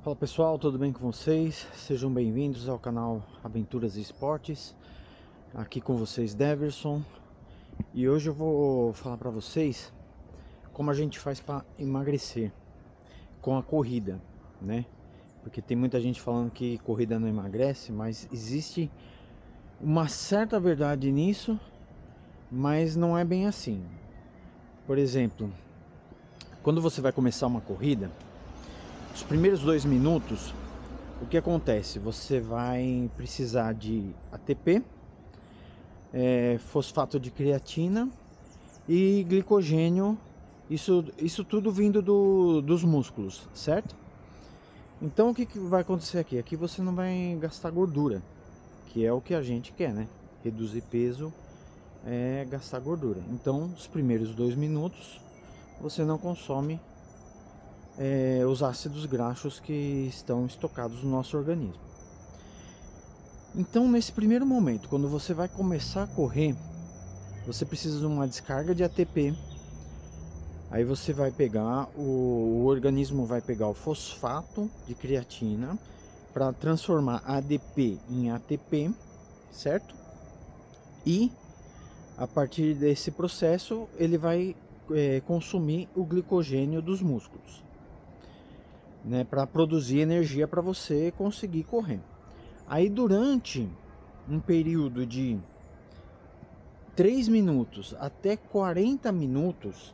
Fala pessoal, tudo bem com vocês? Sejam bem-vindos ao canal Aventuras e Esportes. Aqui com vocês, Deverson. E hoje eu vou falar para vocês como a gente faz para emagrecer com a corrida, né? Porque tem muita gente falando que corrida não emagrece, mas existe uma certa verdade nisso, mas não é bem assim. Por exemplo, quando você vai começar uma corrida, os primeiros 2 minutos, o que acontece? Você vai precisar de ATP, fosfato de creatina e glicogênio, isso tudo vindo dos músculos, certo? Então o que vai acontecer aqui? Aqui você não vai gastar gordura, que é o que a gente quer, né? Reduzir peso é gastar gordura. Então os primeiros 2 minutos você não consome os ácidos graxos que estão estocados no nosso organismo. Então nesse primeiro momento, quando você vai começar a correr, você precisa de uma descarga de ATP. Aí você vai pegar, o organismo vai pegar o fosfato de creatina para transformar ADP em ATP, certo? E a partir desse processo ele vai consumir o glicogênio dos músculos, né, para produzir energia para você conseguir correr. Aí durante um período de 3 minutos até 40 minutos,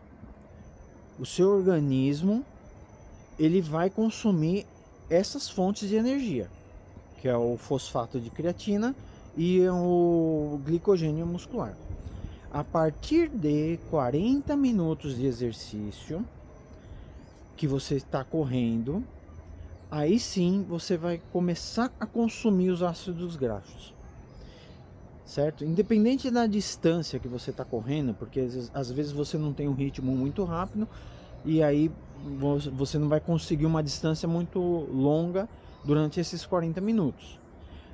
o seu organismo ele vai consumir essas fontes de energia, que é o fosfato de creatina e o glicogênio muscular. A partir de 40 minutos de exercício que você está correndo, aí sim você vai começar a consumir os ácidos graxos, certo? Independente da distância que você está correndo, porque às vezes você não tem um ritmo muito rápido e aí você não vai conseguir uma distância muito longa durante esses 40 minutos.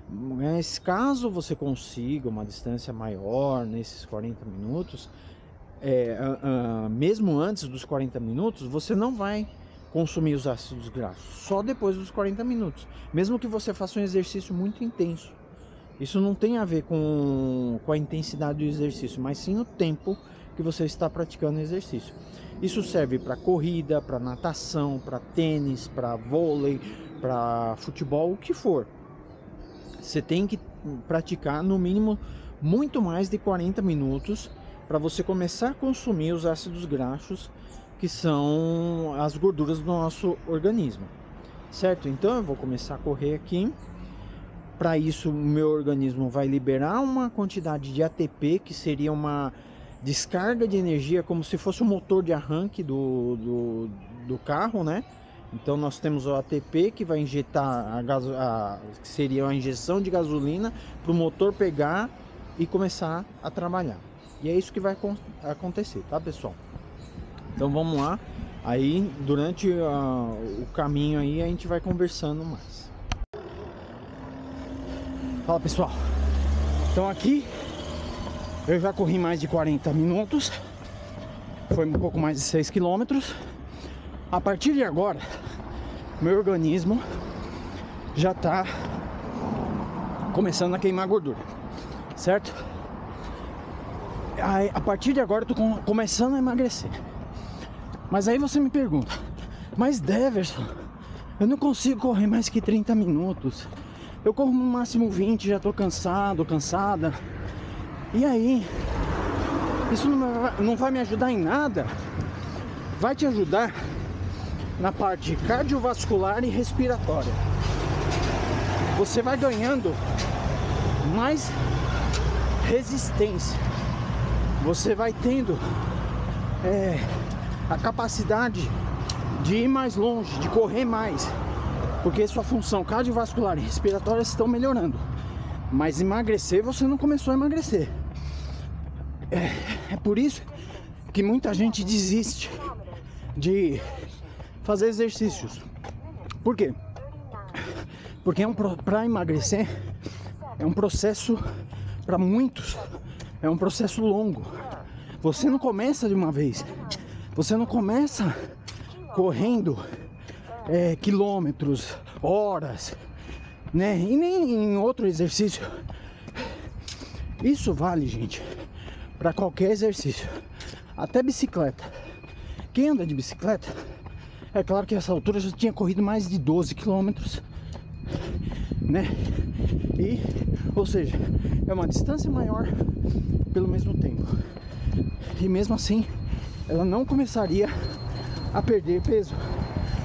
Mas caso você consiga uma distância maior nesses 40 minutos, mesmo antes dos 40 minutos, você não vai consumir os ácidos graxos, só depois dos 40 minutos, mesmo que você faça um exercício muito intenso. Isso não tem a ver com a intensidade do exercício, mas sim o tempo que você está praticando o exercício. Isso serve para corrida, para natação, para tênis, para vôlei, para futebol, o que for. Você tem que praticar no mínimo muito mais de 40 minutos para você começar a consumir os ácidos graxos, que são as gorduras do nosso organismo, certo? Então eu vou começar a correr aqui. Para isso o meu organismo vai liberar uma quantidade de ATP, que seria uma descarga de energia, como se fosse o motor de arranque do carro, né? Então nós temos o ATP que vai injetar que seria a injeção de gasolina para o motor pegar e começar a trabalhar. E é isso que vai acontecer, tá, pessoal? Então vamos lá. Aí durante o caminho aí a gente vai conversando mais. Fala pessoal, então aqui eu já corri mais de 40 minutos, foi um pouco mais de 6 quilômetros. A partir de agora, meu organismo já tá começando a queimar gordura, certo? Aí, a partir de agora eu tô começando a emagrecer. Mas aí você me pergunta, mas Deverson, eu não consigo correr mais que 30 minutos. Eu corro no máximo 20, já tô cansado, cansada. E aí, isso não vai me ajudar em nada. Vai te ajudar na parte cardiovascular e respiratória. Você vai ganhando mais resistência. Você vai tendo a capacidade de ir mais longe, de correr mais, porque sua função cardiovascular e respiratória estão melhorando. Mas emagrecer, você não começou a emagrecer. É por isso que muita gente desiste de fazer exercícios. Por quê? Porque para emagrecer é um processo, para muitos, é um processo longo. Você não começa de uma vez. Você não começa correndo quilômetros, horas, né? E nem em outro exercício. Isso vale, gente, para qualquer exercício, até bicicleta. Quem anda de bicicleta, é claro que essa altura eu já tinha corrido mais de 12 quilômetros, né? E, ou seja, é uma distância maior pelo mesmo tempo. E mesmo assim, ela não começaria a perder peso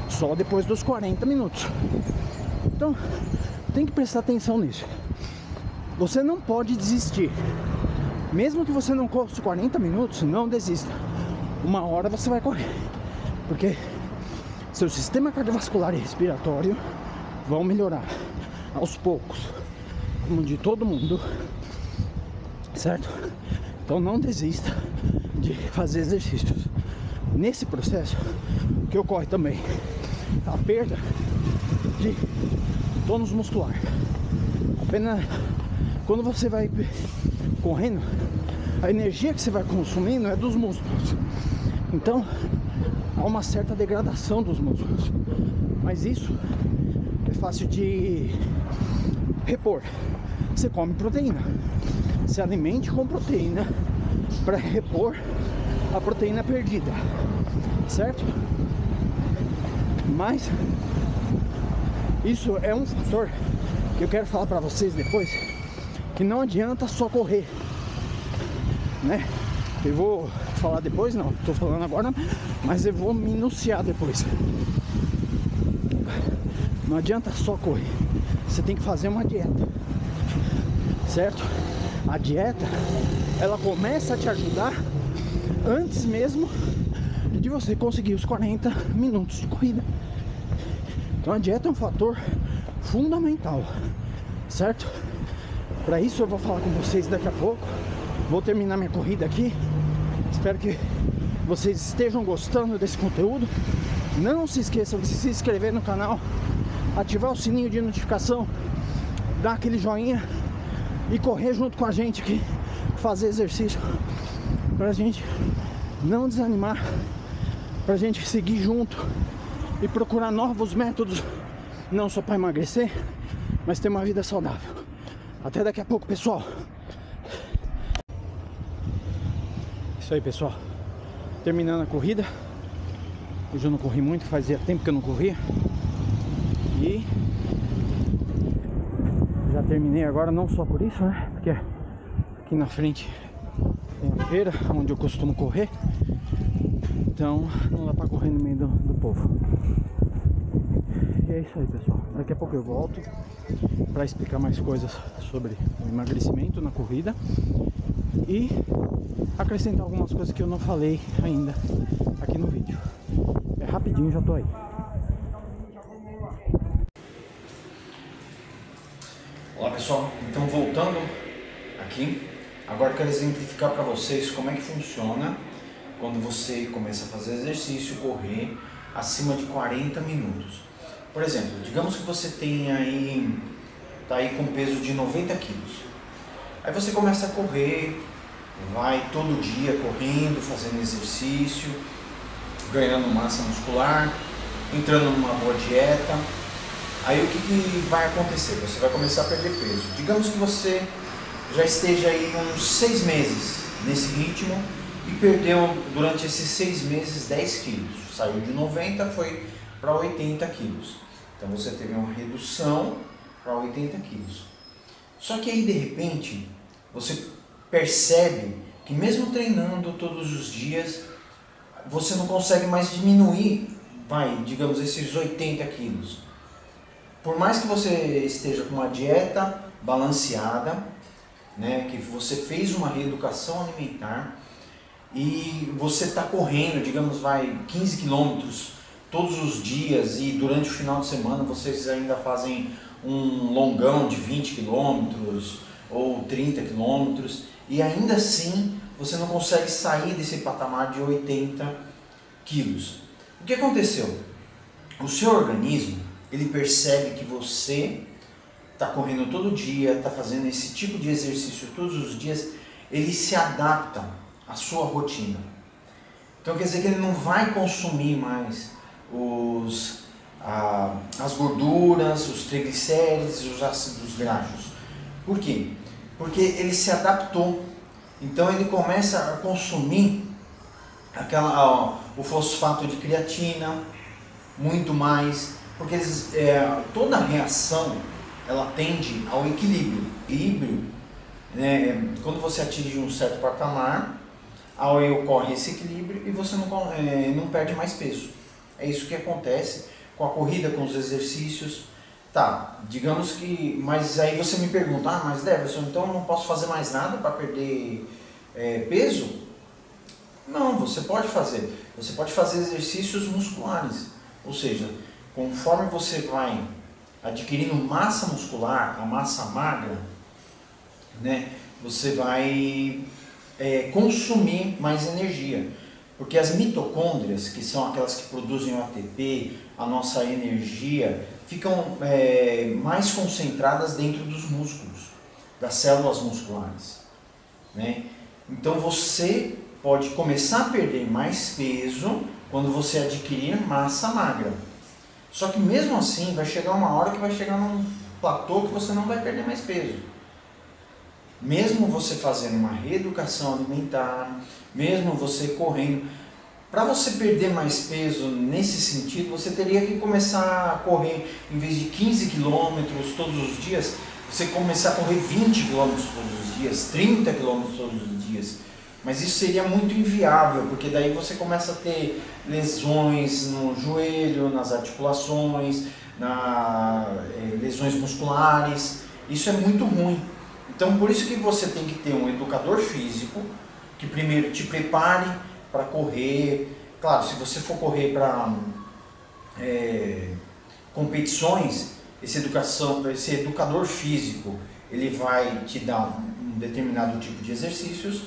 só depois dos 40 minutos. Então, tem que prestar atenção nisso. Você não pode desistir. Mesmo que você não corra os 40 minutos, não desista. Uma hora você vai correr. Porque seu sistema cardiovascular e respiratório vão melhorar aos poucos, como de todo mundo, certo? Então não desista de fazer exercícios. Nesse processo, o que ocorre também, a perda de tônus muscular. Apenas quando você vai correndo, a energia que você vai consumindo é dos músculos. Então há uma certa degradação dos músculos. Mas isso é fácil de repor. Você come proteína. Se alimente com proteína para repor a proteína perdida, certo? Mas isso é um fator que eu quero falar para vocês depois, que não adianta só correr, né? Eu vou falar depois, não, tô falando agora, mas eu vou minuciar depois. Não adianta só correr, você tem que fazer uma dieta, certo? A dieta, ela começa a te ajudar antes mesmo de você conseguir os 40 minutos de corrida. Então a dieta é um fator fundamental, certo? Para isso eu vou falar com vocês daqui a pouco. Vou terminar minha corrida aqui. Espero que vocês estejam gostando desse conteúdo. Não se esqueçam de se inscrever no canal, ativar o sininho de notificação, dar aquele joinha e correr junto com a gente aqui, fazer exercício, pra gente não desanimar, pra gente seguir junto e procurar novos métodos, não só para emagrecer, mas ter uma vida saudável. Até daqui a pouco, pessoal. Isso aí, pessoal, terminando a corrida. Hoje eu não corri muito, fazia tempo que eu não corria. E já terminei agora, não só por isso, né? Porque aqui na frente tem a feira, onde eu costumo correr. Então não dá pra correr no meio do povo. E é isso aí, pessoal. Daqui a pouco eu volto pra explicar mais coisas sobre o emagrecimento na corrida e acrescentar algumas coisas que eu não falei ainda aqui no vídeo. É rapidinho, já tô aí. Olá, pessoal, então voltando aqui, agora eu quero exemplificar para vocês como é que funciona quando você começa a fazer exercício, correr acima de 40 minutos. Por exemplo, digamos que você tem aí, tá aí com peso de 90 quilos. Aí você começa a correr, vai todo dia correndo, fazendo exercício, ganhando massa muscular, entrando numa boa dieta. Aí o que vai acontecer? Você vai começar a perder peso. Digamos que você já esteja aí uns 6 meses nesse ritmo e perdeu durante esses 6 meses 10 quilos. Saiu de 90, foi para 80 quilos. Então você teve uma redução para 80 quilos. Só que aí de repente você percebe que mesmo treinando todos os dias, você não consegue mais diminuir, digamos, esses 80 quilos. Por mais que você esteja com uma dieta balanceada, né, que você fez uma reeducação alimentar e você está correndo, digamos, 15 quilômetros todos os dias e durante o final de semana vocês ainda fazem um longão de 20 quilômetros ou 30 quilômetros e ainda assim você não consegue sair desse patamar de 80 quilos. O que aconteceu? O seu organismo, ele percebe que você está correndo todo dia, está fazendo esse tipo de exercício todos os dias, ele se adapta à sua rotina. Então quer dizer que ele não vai consumir mais as gorduras, os triglicérides, os ácidos graxos. Por quê? Porque ele se adaptou. Então ele começa a consumir o fosfato de creatina muito mais, porque toda reação ela tende ao equilíbrio. Equilíbrio, né, quando você atinge um certo patamar, aí ocorre esse equilíbrio e você não perde mais peso. É isso que acontece com a corrida, com os exercícios. Tá, digamos que... Mas aí você me pergunta, mas Deverson, então eu não posso fazer mais nada para perder peso? Não, você pode fazer. Você pode fazer exercícios musculares. Ou seja, conforme você vai adquirindo massa muscular, a massa magra, né, você vai consumir mais energia. Porque as mitocôndrias, que são aquelas que produzem o ATP, a nossa energia, ficam mais concentradas dentro dos músculos, das células musculares, né? Então você pode começar a perder mais peso quando você adquirir massa magra. Só que mesmo assim vai chegar uma hora que vai chegar num platô que você não vai perder mais peso. Mesmo você fazendo uma reeducação alimentar, mesmo você correndo, para você perder mais peso nesse sentido, você teria que começar a correr, em vez de 15 quilômetros todos os dias, você começar a correr 20 quilômetros todos os dias, 30 quilômetros todos os dias. Mas isso seria muito inviável, porque daí você começa a ter lesões no joelho, nas articulações, lesões musculares. Isso é muito ruim. Então por isso que você tem que ter um educador físico que primeiro te prepare para correr. Claro, se você for correr para competições, esse educador físico, ele vai te dar um determinado tipo de exercícios,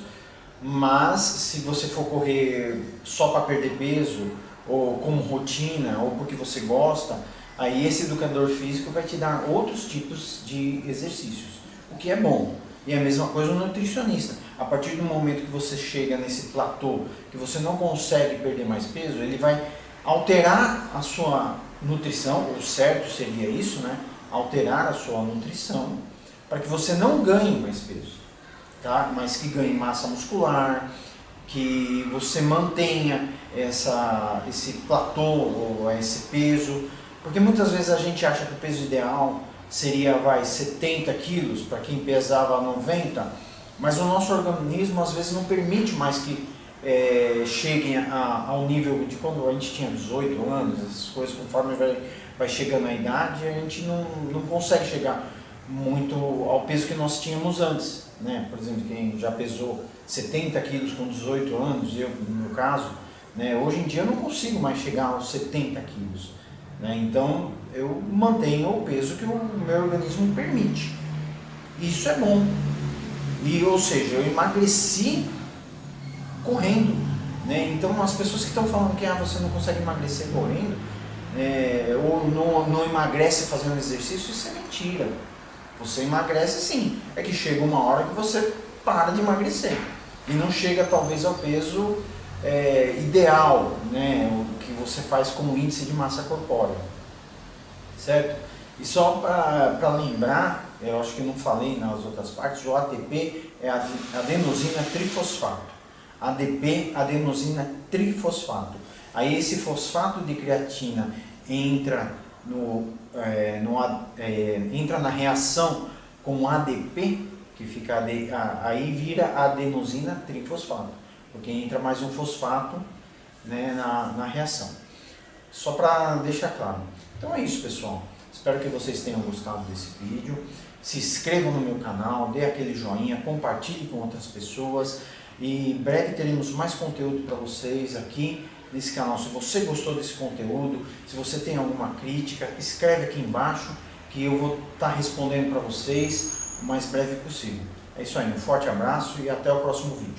mas se você for correr só para perder peso, ou como rotina, ou porque você gosta, aí esse educador físico vai te dar outros tipos de exercícios, o que é bom. E é a mesma coisa o nutricionista. A partir do momento que você chega nesse platô, que você não consegue perder mais peso, ele vai alterar a sua nutrição, o certo seria isso, né? Alterar a sua nutrição, para que você não ganhe mais peso, tá? Mas que ganhe massa muscular, que você mantenha esse platô, ou esse peso, porque muitas vezes a gente acha que o peso ideal seria 70 quilos para quem pesava 90, mas o nosso organismo às vezes não permite mais que cheguem ao nível de quando a gente tinha 18 anos, essas coisas, conforme vai chegando a idade, a gente não consegue chegar muito ao peso que nós tínhamos antes, né? Por exemplo, quem já pesou 70 quilos com 18 anos, eu no meu caso, né? Hoje em dia eu não consigo mais chegar aos 70 quilos, né? Então eu mantenho o peso que o meu organismo permite. Isso é bom. Ou seja, eu emagreci correndo, né? Então as pessoas que estão falando que você não consegue emagrecer correndo, ou não emagrece fazendo exercício, isso é mentira. Você emagrece sim, é que chega uma hora que você para de emagrecer e não chega talvez ao peso ideal, né? O que você faz como índice de massa corpórea, certo? E só para lembrar, eu acho que não falei nas outras partes, o ATP é adenosina trifosfato. ADP, adenosina trifosfato. Aí esse fosfato de creatina entra entra na reação com ADP, que fica aí vira adenosina trifosfato, porque entra mais um fosfato, né, na reação. Só para deixar claro. Então é isso, pessoal. Espero que vocês tenham gostado desse vídeo. Se inscrevam no meu canal, dê aquele joinha, compartilhe com outras pessoas. E em breve teremos mais conteúdo para vocês aqui nesse canal. Se você gostou desse conteúdo, se você tem alguma crítica, escreve aqui embaixo que eu vou estar respondendo para vocês o mais breve possível. É isso aí, um forte abraço e até o próximo vídeo.